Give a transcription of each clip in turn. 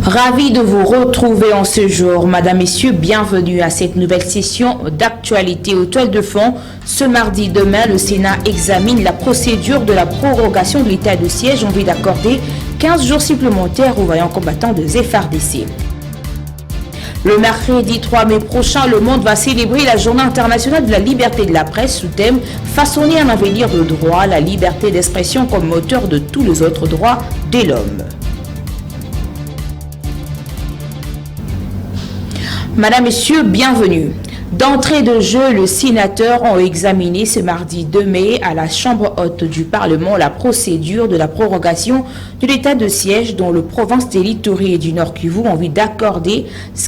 Ravi de vous retrouver en ce jour. Madame, Messieurs, bienvenue à cette nouvelle session d'actualité aux toiles de fond. Ce mardi, demain, le Sénat examine la procédure de la prorogation de l'état de siège en vue d'accorder 15 jours supplémentaires aux vaillants combattants de FARDC. Le mercredi 3 mai prochain, le monde va célébrer la Journée internationale de la liberté de la presse sous thème « Façonner un avenir de droit, la liberté d'expression comme moteur de tous les autres droits de l'homme ». Madame, Messieurs, bienvenue. D'entrée de jeu, les sénateurs ont examiné ce mardi 2 mai à la Chambre haute du Parlement la procédure de la prorogation de l'état de siège dont le province d'Elituri et du Nord Kivu ont envie d'accorder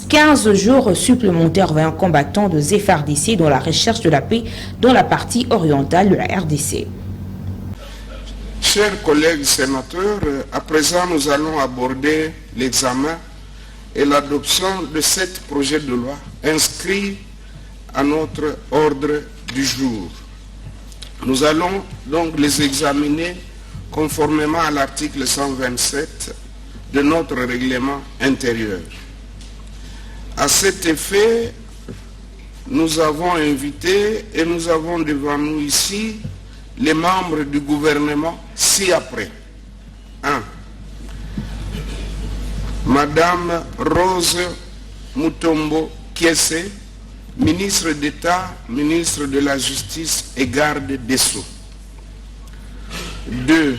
15 jours supplémentaires vers un combattant de FARDC dans la recherche de la paix dans la partie orientale de la RDC. Chers collègues sénateurs, à présent nous allons aborder l'examen et l'adoption de 7 projets de loi inscrits à notre ordre du jour. Nous allons donc les examiner conformément à l'article 127 de notre règlement intérieur. À cet effet, nous avons invité et nous avons devant nous ici les membres du gouvernement ci-après. 1. Madame Rose Mutombo Kiese, ministre d'État, ministre de la Justice et garde des Sceaux. 2.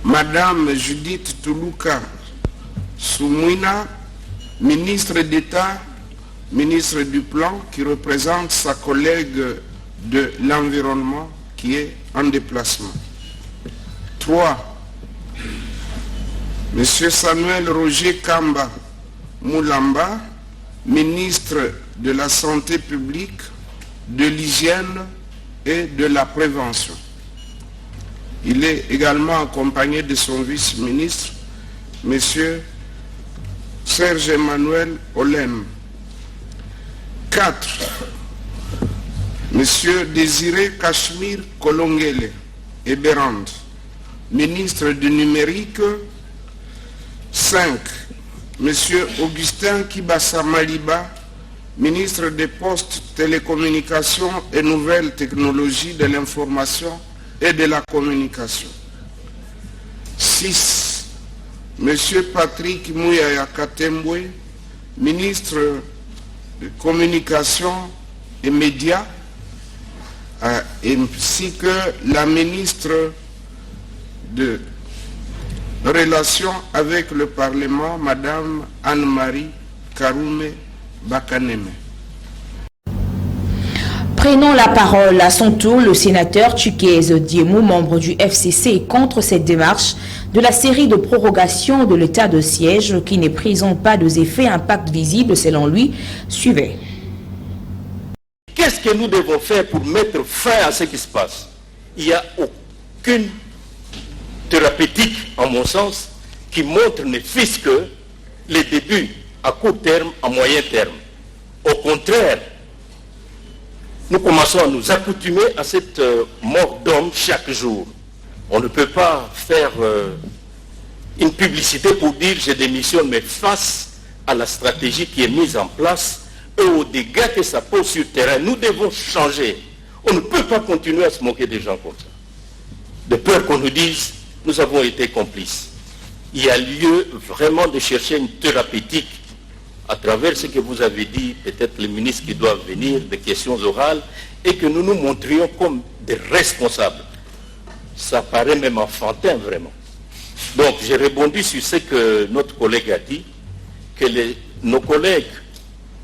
Madame Judith Tuluka Soumouina, ministre d'État, ministre du Plan, qui représente sa collègue de l'Environnement qui est en déplacement. 3. Monsieur Samuel Roger Kamba Moulamba, ministre de la Santé publique, de l'Hygiène et de la Prévention. Il est également accompagné de son vice-ministre, Monsieur Serge Emmanuel Olem. 4. Monsieur Désiré Cachemire Kolongele Eberand, ministre du Numérique. 5. Monsieur Augustin Kibassa Maliba, ministre des Postes, Télécommunications et Nouvelles Technologies de l'Information et de la Communication. 6. Monsieur Patrick Mouyaya Katembwe, ministre de Communication et Médias, ainsi que la ministre de Relations avec le Parlement, Madame Anne-Marie Karoume Bakaneme. Prenons la parole. À son tour, le sénateur Tchukez Diemou, membre du FCC, est contre cette démarche de la série de prorogation de l'état de siège qui ne présente pas d'effets impact visible selon lui. Suivez. Qu'est-ce que nous devons faire pour mettre fin à ce qui se passe? Il n'y a aucune thérapeutique, en mon sens, qui montre ne fût-ce que les débuts à court terme, à moyen terme. Au contraire, nous commençons à nous accoutumer à cette mort d'homme chaque jour. On ne peut pas faire une publicité pour dire je démissionne, mais face à la stratégie qui est mise en place et aux dégâts que ça pose sur le terrain, nous devons changer. On ne peut pas continuer à se moquer des gens comme ça. De peur qu'on nous dise nous avons été complices. Il y a lieu vraiment de chercher une thérapeutique à travers ce que vous avez dit, peut-être les ministres qui doivent venir, des questions orales, et que nous nous montrions comme des responsables. Ça paraît même enfantin, vraiment. Donc, j'ai rebondi sur ce que notre collègue a dit, que nos collègues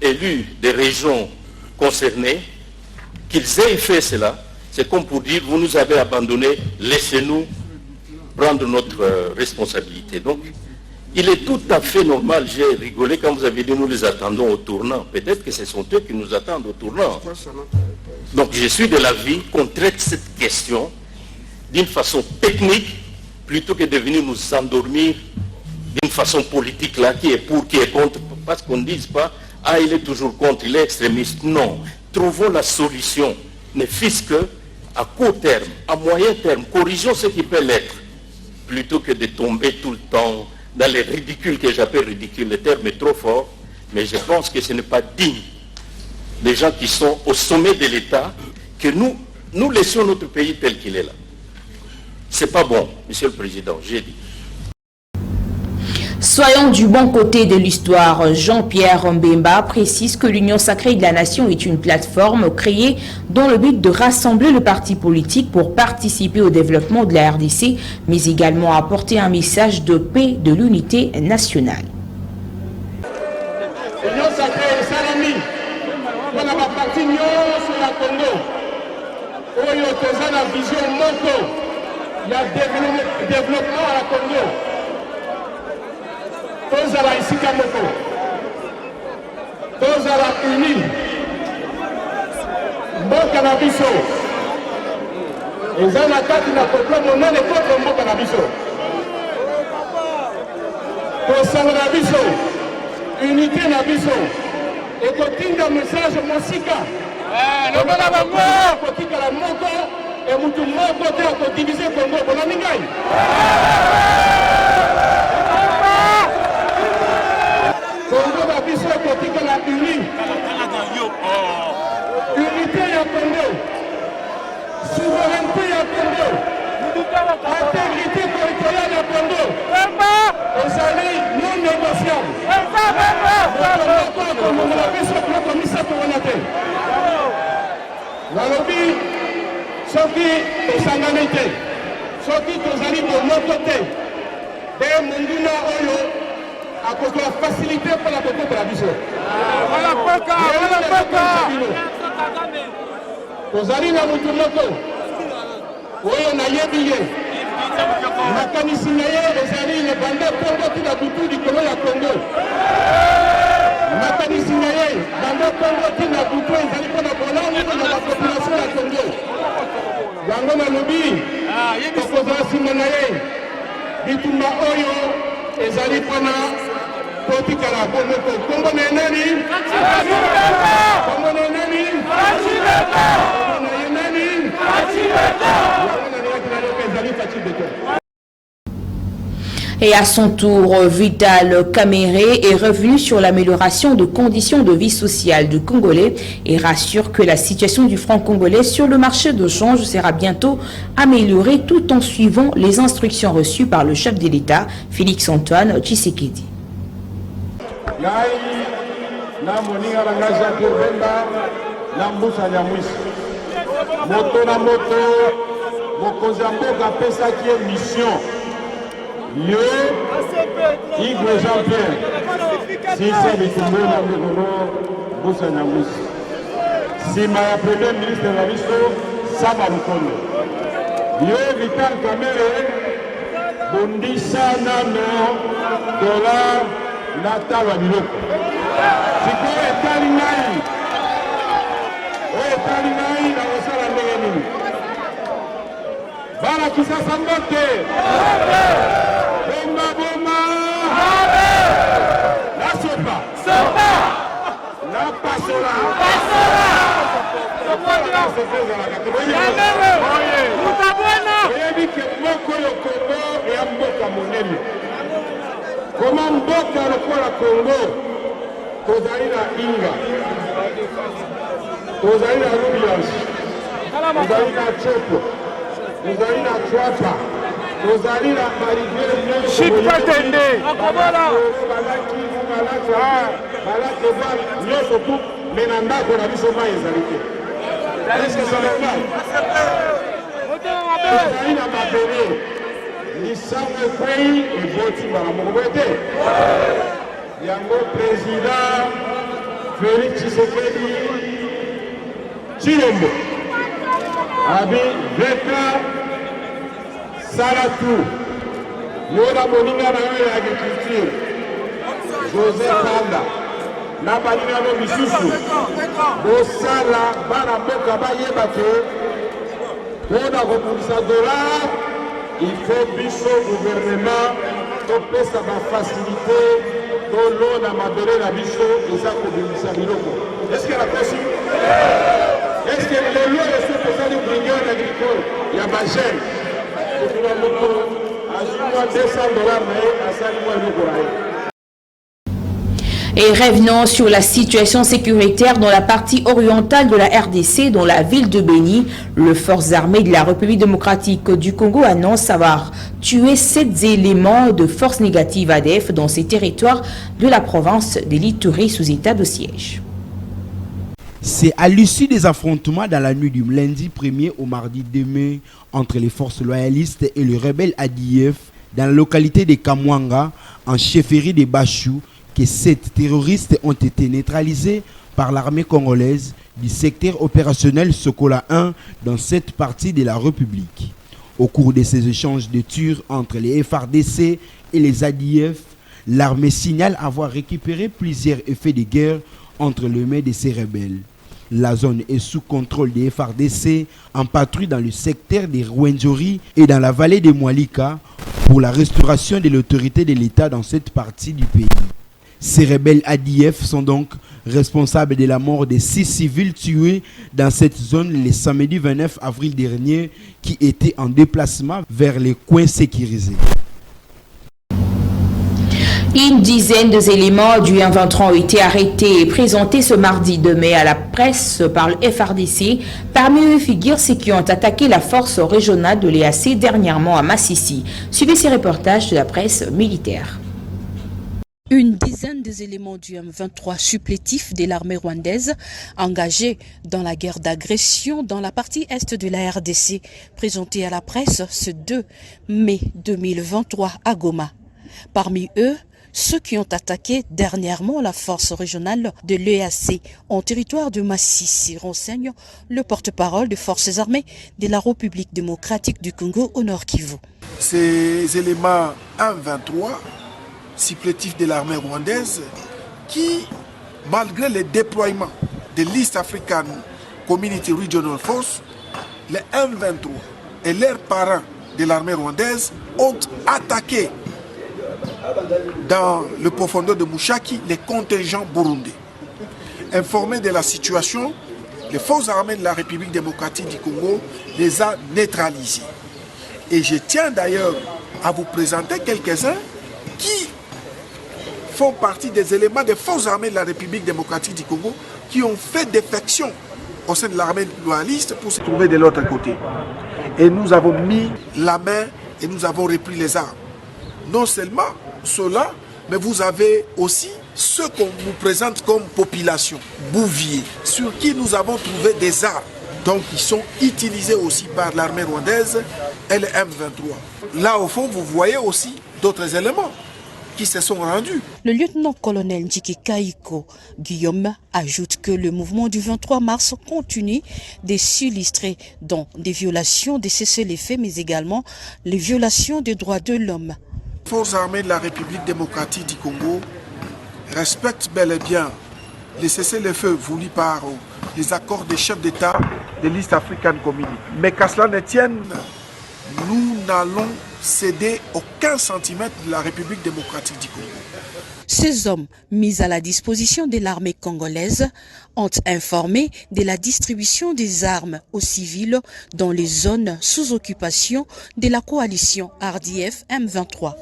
élus des régions concernées, qu'ils aient fait cela, c'est comme pour dire, vous nous avez abandonnés, laissez-nous prendre notre responsabilité. Donc, il est tout à fait normal, j'ai rigolé quand vous avez dit nous les attendons au tournant. Peut-être que ce sont eux qui nous attendent au tournant. Donc, je suis de l'avis qu'on traite cette question d'une façon technique plutôt que de venir nous endormir d'une façon politique là, qui est pour, qui est contre, parce qu'on ne dise pas ah, il est toujours contre, il est extrémiste. Non, trouvons la solution, ne fût-ce que à court terme, à moyen terme, corrigeons ce qui peut l'être, plutôt que de tomber tout le temps dans les ridicules que j'appelle ridicules, le terme est trop fort, mais je pense que ce n'est pas digne des gens qui sont au sommet de l'État que nous laissions notre pays tel qu'il est là. C'est pas bon, Monsieur le Président, j'ai dit. Soyons du bon côté de l'histoire. Jean-Pierre Mbemba précise que l'Union sacrée de la Nation est une plateforme créée dans le but de rassembler le parti politique pour participer au développement de la RDC, mais également apporter un message de paix, de l'unité nationale. L'Union sacrée est salami. On a parti sur la Congo. Il y a une vision moto. Il y a développement à la Congo. Tous à la Isikamoko, tous à la Uni, Mboka na biso, eza na kati na peuple monene contre Mboka na biso. Kosanga na biso, unité na biso, ekotinda message mosika. Lobala bango, kotika la moko, et mutu moko te akodiviser Congo, bonani ngai. Congo va biso kotika la uni. Unité ya Congo. Souveraineté ya Congo. Intégrité territoriale ya Congo. Ezali non négociable. Congo va biso koloko misato wana te. Nalobi soki tosangani te. Soki tozali bomoko te. De monguna oyo à cause de la facilité pour la côté de la vision. Voilà pourquoi. Vous allez dans notre moto. Oui, on a yébié. La canissinaye, vous allez les bandits pour tout la boutou du Congo à Congo. La canissinaye, bandits pour tout la boutou, ils allaient pour la Bolande de la population de Congo. Yango na lobi, Tokoza Simanaye, Bitumba Oyo, ils allaient pour la Potikala, Congo Nenani, Congo Nenani, Et à son tour, Vital Kamerhe est revenu sur l'amélioration de conditions de vie sociale du Congolais et rassure que la situation du franc congolais sur le marché de change sera bientôt améliorée tout en suivant les instructions reçues par le chef de l'État, Félix-Antoine Tshisekedi. Lieu, Igwe Jean-Pierre, si c'est le Congo, Boussa Nyamous. Si ma premier ministre de la Visto, Sama Lukondo. Lieu, Vital Kamerhe, Bondissa Nano, Dollar, Natal Wabiloko. Si quoi est Talingaï, Talingaï, dans le sol à Négamini. Bala Kisa Sambote. Bomba, bomba. La sopa. Sopa. La passola. Passola. Oyebi ke moko yo Congo ya mboka monene. Koma mboka lokola Congo tozali na Inga, tozali na Rubias, tozali na Chopo, tozali na Chwapa, tozali na Mariviere Shikpatende akobola balaki balaki nyonso tu me na ndako na biso mai ezali te. Tozali na mabele lisango ekwei eboti mbala moko boye te. Yango président Félix Tshisekedi Tshilombo abi veka Salatu yona moninga na yo ya agriculture José Kanda na baninga no misusu bosala bana mboka bayeba ke mpona kobundisa dollar il faut biso gouvernement topesa bafacilité tolona mabele na biso eza kobimisa biloko. Est-ce que la possible? Est-ce que lelo eso tosali brigade agricole ya bagene kokuna moko Et revenons sur la situation sécuritaire dans la partie orientale de la RDC, dans la ville de Béni. Les forces armées de la République démocratique du Congo annoncent avoir tué 7 éléments de forces négatives ADF dans ces territoires de la province de l'Ituri sous état de siège. C'est à l'issue des affrontements dans la nuit du lundi 1er au mardi 2 mai entre les forces loyalistes et les rebelles ADF dans la localité de Kamwanga, en chefferie de Bachou, que 7 terroristes ont été neutralisés par l'armée congolaise du secteur opérationnel Sokola 1 dans cette partie de la République. Au cours de ces échanges de tirs entre les FARDC et les ADF, l'armée signale avoir récupéré plusieurs effets de guerre entre les mains de ces rebelles. La zone est sous contrôle des FARDC en patrouille dans le secteur des Rwenzori et dans la vallée de Mwalika pour la restauration de l'autorité de l'État dans cette partie du pays. Ces rebelles ADF sont donc responsables de la mort de 6 civils tués dans cette zone le samedi 29 avril dernier qui étaient en déplacement vers les coins sécurisés. Une dizaine d'éléments du M23 ont été arrêtés et présentés ce mardi 2 mai à la presse par le FARDC. Parmi eux figurent ceux qui ont attaqué la force régionale de l'EAC dernièrement à Massissi. Suivez ces reportages de la presse militaire. Une dizaine des éléments du M23 supplétifs de l'armée rwandaise engagés dans la guerre d'agression dans la partie est de la RDC, présentés à la presse ce 2 mai 2023 à Goma. Parmi eux, ceux qui ont attaqué dernièrement la force régionale de l'EAC en territoire de Massissi, renseigne le porte-parole des forces armées de la République démocratique du Congo au Nord Kivu. Ces éléments M23 supplétifs de l'armée rwandaise qui, malgré le déploiement de l'East African Community Regional Force, les M23 et leurs parents de l'armée rwandaise ont attaqué dans le profondeur de Mouchaki les contingents burundais. Informés de la situation, les forces armées de la République démocratique du Congo les a neutralisés. Et je tiens d'ailleurs à vous présenter quelques-uns qui font partie des éléments des forces armées de la République démocratique du Congo qui ont fait défection au sein de l'armée loyaliste pour se trouver de l'autre côté. Et nous avons mis la main et nous avons repris les armes. Non seulement cela, mais vous avez aussi ceux qu'on nous présente comme population, bouviers, sur qui nous avons trouvé des armes. Donc ils sont utilisés aussi par l'armée rwandaise et le M23. Là au fond, vous voyez aussi d'autres éléments qui se sont rendus. Le lieutenant-colonel Ndjiki Kaiko Guillaume ajoute que le mouvement du 23 mars continue de s'illustrer dans des violations des cessez-le-feu, mais également les violations des droits de l'homme. Les forces armées de la République démocratique du Congo respectent bel et bien les cessez-le-feu voulus par les accords des chefs d'État de l'East African Community. Mais qu'à cela ne tienne, nous n'allons céder aucun centimètre de la République démocratique du Congo. Ces hommes mis à la disposition de l'armée congolaise ont informé de la distribution des armes aux civils dans les zones sous occupation de la coalition RDF M23.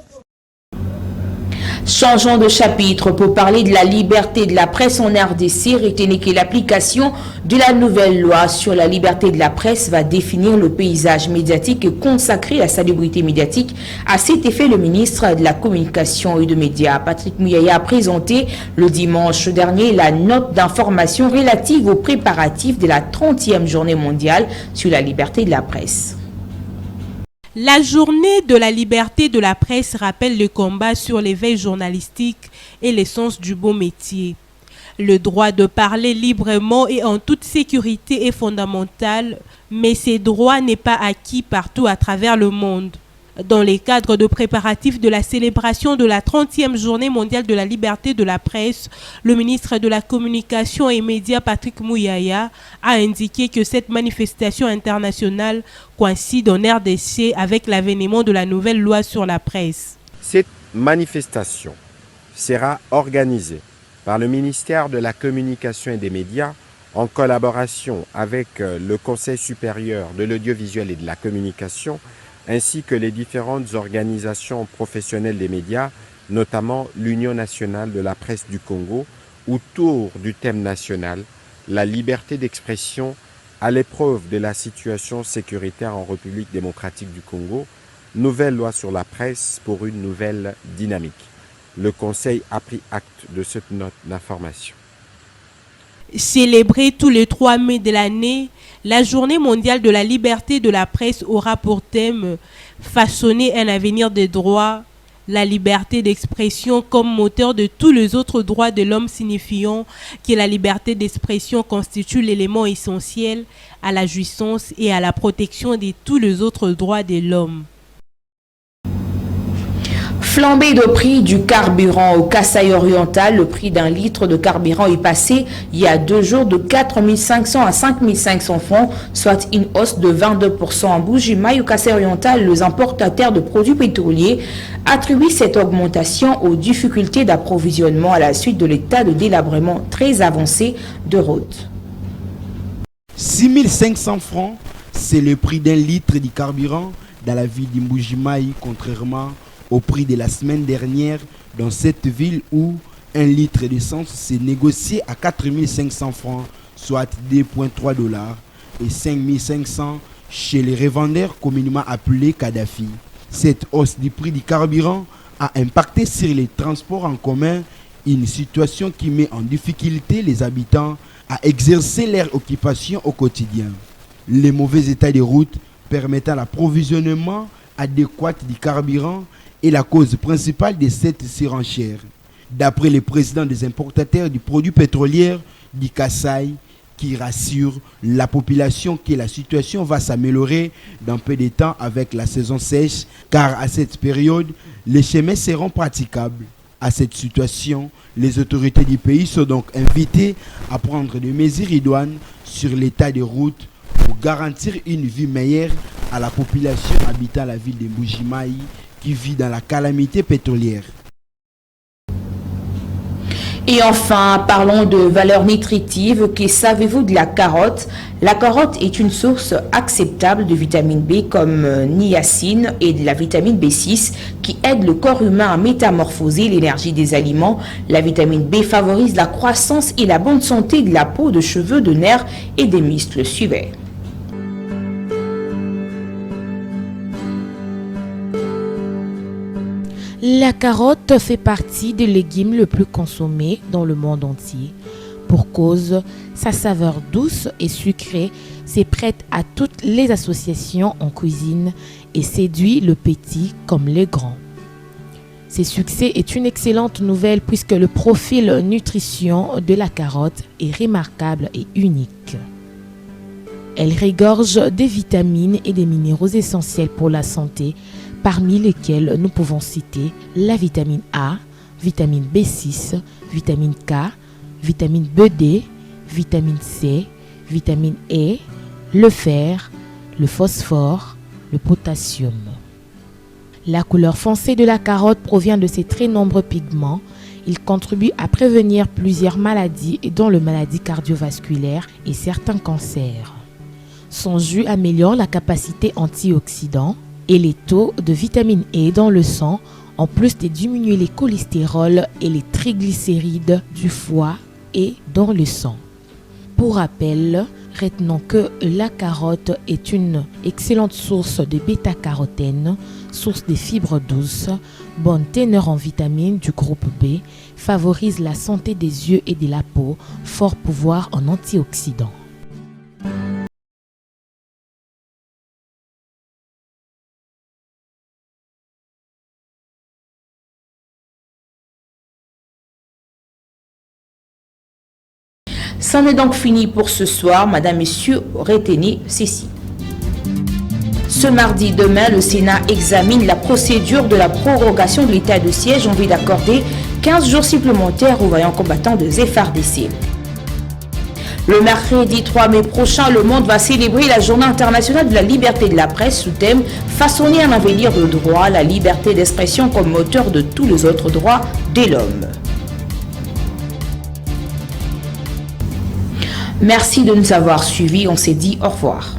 Changeons de chapitre pour parler de la liberté de la presse en RDC. Retenez que l'application de la nouvelle loi sur la liberté de la presse va définir le paysage médiatique consacré à la salubrité médiatique. À cet effet, le ministre de la Communication et des Médias, Patrick Muyaya, a présenté le dimanche dernier la note d'information relative aux préparatifs de la 30e journée mondiale sur la liberté de la presse. La journée de la liberté de la presse rappelle le combat sur l'éveil journalistique et l'essence du beau métier. Le droit de parler librement et en toute sécurité est fondamental, mais ce droit n'est pas acquis partout à travers le monde. Dans les cadres de préparatifs de la célébration de la 30e journée mondiale de la liberté de la presse, le ministre de la Communication et Médias, Patrick Muyaya, a indiqué que cette manifestation internationale coïncide en RDC avec l'avènement de la nouvelle loi sur la presse. Cette manifestation sera organisée par le ministère de la Communication et des Médias en collaboration avec le Conseil supérieur de l'audiovisuel et de la communication ainsi que les différentes organisations professionnelles des médias, notamment l'Union nationale de la presse du Congo, autour du thème national, la liberté d'expression à l'épreuve de la situation sécuritaire en République démocratique du Congo, nouvelle loi sur la presse pour une nouvelle dynamique. Le Conseil a pris acte de cette note d'information. Célébrée tous les 3 mai de l'année, la Journée mondiale de la liberté de la presse aura pour thème « Façonner un avenir des droits ». La liberté d'expression comme moteur de tous les autres droits de l'homme, signifiant que la liberté d'expression constitue l'élément essentiel à la jouissance et à la protection de tous les autres droits de l'homme. Flambée de prix du carburant au Kasaï oriental, le prix d'un litre de carburant est passé il y a 2 jours de 4 500 à 5 500 francs, soit une hausse de 22%. En Mbuji-Mayi, au Kasaï oriental, les importateurs de produits pétroliers attribuent cette augmentation aux difficultés d'approvisionnement à la suite de l'état de délabrement très avancé de routes. 6 500 francs, c'est le prix d'un litre de carburant dans la ville de Mbuji-Mayi, contrairement au prix de la semaine dernière dans cette ville où un litre d'essence s'est négocié à 4 500 francs, soit 2,3 $, et 5 500 chez les revendeurs communément appelés Kadhafi. Cette hausse du prix du carburant a impacté sur les transports en commun, une situation qui met en difficulté les habitants à exercer leur occupation au quotidien. Les mauvais états des routes permettant l'approvisionnement adéquat du carburant est la cause principale de cette surenchère. D'après le président des importateurs du produit pétrolier du Kasaï, qui rassure la population que la situation va s'améliorer dans peu de temps avec la saison sèche, car à cette période, les chemins seront praticables. À cette situation, les autorités du pays sont donc invitées à prendre des mesures idoines sur l'état des routes pour garantir une vie meilleure à la population habitant la ville de Mbuji-Mayi qui vit dans la calamité pétrolière. Et enfin, parlons de valeurs nutritives. Que savez-vous de la carotte? La carotte est une source acceptable de vitamine B comme niacine et de la vitamine B6 qui aide le corps humain à métamorphoser l'énergie des aliments. La vitamine B favorise la croissance et la bonne santé de la peau, de cheveux, de nerfs et des muscles. Suivez. La carotte fait partie des légumes les plus consommés dans le monde entier. Pour cause, sa saveur douce et sucrée se prête à toutes les associations en cuisine et séduit le petit comme le grand. Ce succès est une excellente nouvelle puisque le profil nutrition de la carotte est remarquable et unique. Elle regorge des vitamines et des minéraux essentiels pour la santé, parmi lesquels nous pouvons citer la vitamine A, vitamine B6, vitamine K, vitamine BD, vitamine C, vitamine E, le fer, le phosphore, le potassium. La couleur foncée de la carotte provient de ses très nombreux pigments. Il contribue à prévenir plusieurs maladies, dont les maladies cardiovasculaires et certains cancers. Son jus améliore la capacité antioxydant et les taux de vitamine E dans le sang, en plus de diminuer les cholestérols et les triglycérides du foie et dans le sang. Pour rappel, retenons que la carotte est une excellente source de bêta-carotène, source de fibres douces, bonne teneur en vitamines du groupe B, favorise la santé des yeux et de la peau, fort pouvoir en antioxydants. C'en est donc fini pour ce soir. Madame, Messieurs, retenez ceci. Ce mardi, demain, le Sénat examine la procédure de la prorogation de l'état de siège en vue d'accorder 15 jours supplémentaires aux vaillants combattants de FARDC. Le mercredi 3 mai prochain, le monde va célébrer la Journée internationale de la liberté de la presse sous thème « Façonner un avenir de droit, la liberté d'expression comme moteur de tous les autres droits de l'homme ». Merci de nous avoir suivis. On s'est dit au revoir.